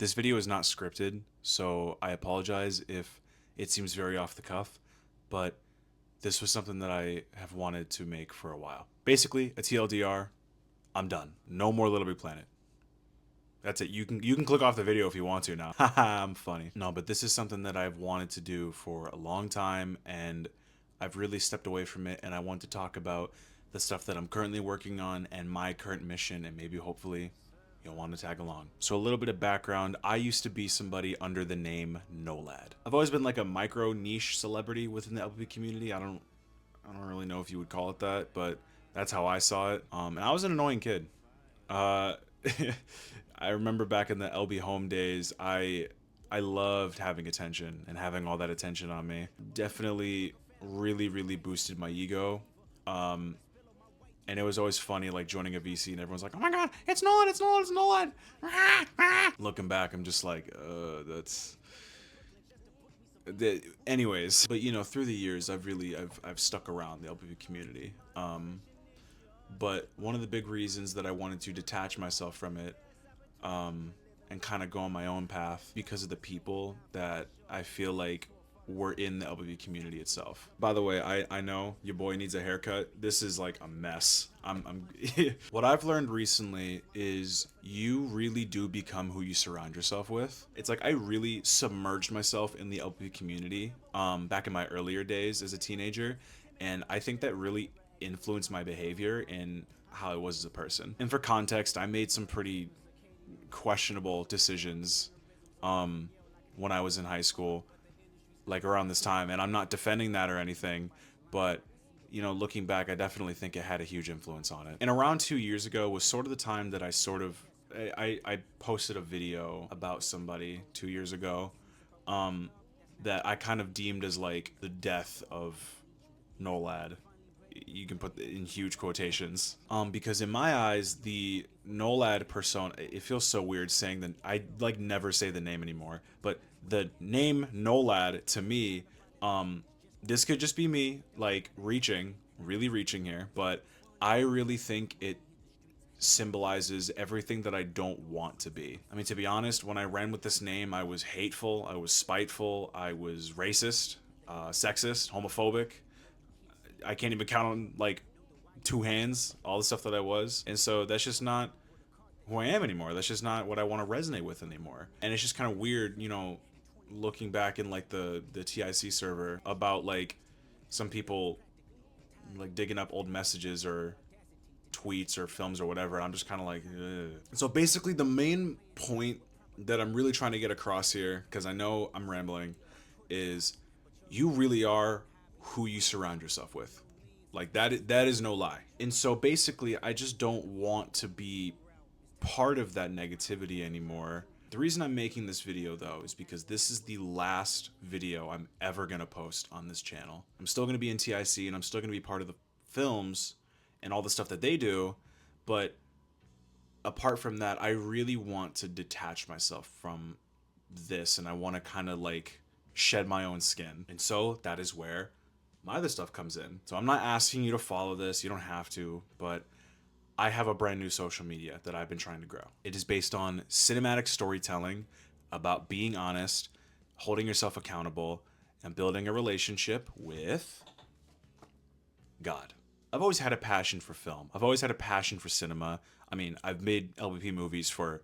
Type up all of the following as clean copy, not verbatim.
This video is not scripted, so I apologize if it seems very off the cuff, but this was something that I have wanted to make for a while. Basically, a TLDR, I'm done. No more Little Big Planet. That's it. You can click off the video if you want to now. Haha, I'm funny. No, but this is something that I've wanted to do for a long time, and I've really stepped away from it, and I want to talk about the stuff that I'm currently working on and my current mission, and maybe hopefully you'll want to tag along. So a little bit of background, I used to be somebody under the name NOLAD. I've always been like a micro niche celebrity within the LPP community. I don't really know if you would call it that, but that's how I saw it. And I was an annoying kid. Uh, I remember back in the LB home days, I loved having attention and having all that attention on me. Definitely really boosted my ego. Um, and it was always funny, like joining a VC and everyone's like, "Oh my God, it's Nolan, it's Nolan, it's Nolan!" Looking back, I'm just like, that's. Anyways, but you know, through the years, I've stuck around the LPV community. But one of the big reasons that I wanted to detach myself from it, and kind of go on my own path because of the people that I feel like were in the LBV community itself. By the way, I know your boy needs a haircut. This is like a mess. I'm What I've learned recently is you really do become who you surround yourself with. It's like I really submerged myself in the LBV community back in my earlier days as a teenager, and I think that really influenced my behavior and how I was as a person. And for context, I made some pretty questionable decisions when I was in high school, like around this time. And I'm not defending that or anything, but you know, looking back, I definitely think it had a huge influence on it. And around 2 years ago was sort of the time that I posted a video about somebody 2 years ago that I kind of deemed as like the death of NOLAD. You can put in huge quotations because in my eyes the NOLAD persona, it feels so weird saying that. I like never say the name anymore, but the name NOLAD to me, this could just be me like really reaching here, but I really think it symbolizes everything that I don't want to be. I mean, to be honest, when I ran with this name, I was hateful, I was spiteful, I was racist, sexist, homophobic. I can't even count on like two hands all the stuff that I was. And so that's just not who I am anymore. That's just not what I want to resonate with anymore. And it's just kind of weird, you know, looking back in like the TIC server about like some people like digging up old messages or tweets or films or whatever. I'm just kind of like, ugh. So basically the main point that I'm really trying to get across here, because I know I'm rambling, is you really are who you surround yourself with. Like that is no lie. And so basically I just don't want to be part of that negativity anymore. The reason I'm making this video though is because this is the last video I'm ever going to post on this channel. I'm still going to be in TIC and I'm still going to be part of the films and all the stuff that they do, but apart from that, I really want to detach myself from this and I want to kind of like shed my own skin. And so that is where my other stuff comes in. So I'm not asking you to follow this, you don't have to, but I have a brand new social media that I've been trying to grow. It is based on cinematic storytelling about being honest, holding yourself accountable, and building a relationship with God. I've always had a passion for film. I've always had a passion for cinema. I mean, I've made LVP movies for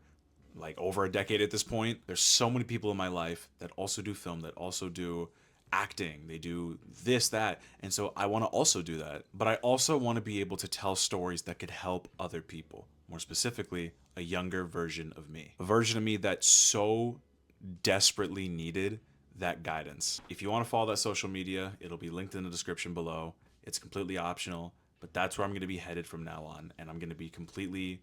like over a decade at this point. There's so many people in my life that also do film, that also do acting, they do this, that. And so I want to also do that. But I also want to be able to tell stories that could help other people. More specifically, a younger version of me. A version of me that so desperately needed that guidance. If you want to follow that social media, it'll be linked in the description below. It's completely optional, but that's where I'm going to be headed from now on. And I'm going to be completely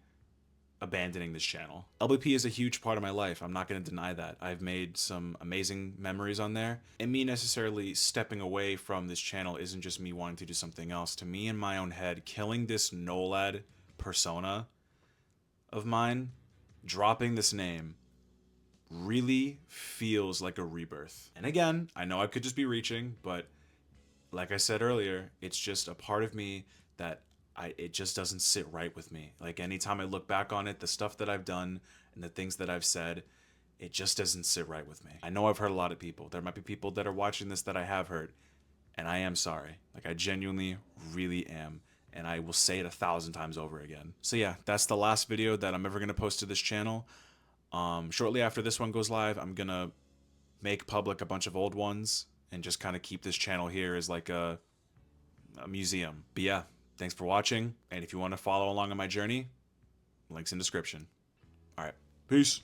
abandoning this channel. LBP is a huge part of my life. I'm not going to deny that. I've made some amazing memories on there. And me necessarily stepping away from this channel isn't just me wanting to do something else. To me in my own head, killing this NOLAD persona of mine, dropping this name, really feels like a rebirth. And again, I know I could just be reaching, but like I said earlier, it's just a part of me that it just doesn't sit right with me. Like anytime I look back on it, the stuff that I've done and the things that I've said, It just doesn't sit right with me. I know I've hurt a lot of people. There might be people that are watching this that I have hurt, and I am sorry. Like, I genuinely really am, and I will say it 1,000 times over again. So yeah, that's the last video that I'm ever gonna post to this channel. Shortly after this one goes live, I'm gonna make public a bunch of old ones and just kind of keep this channel here as like a museum. But yeah, thanks for watching, and if you want to follow along on my journey, links in description. All right, peace.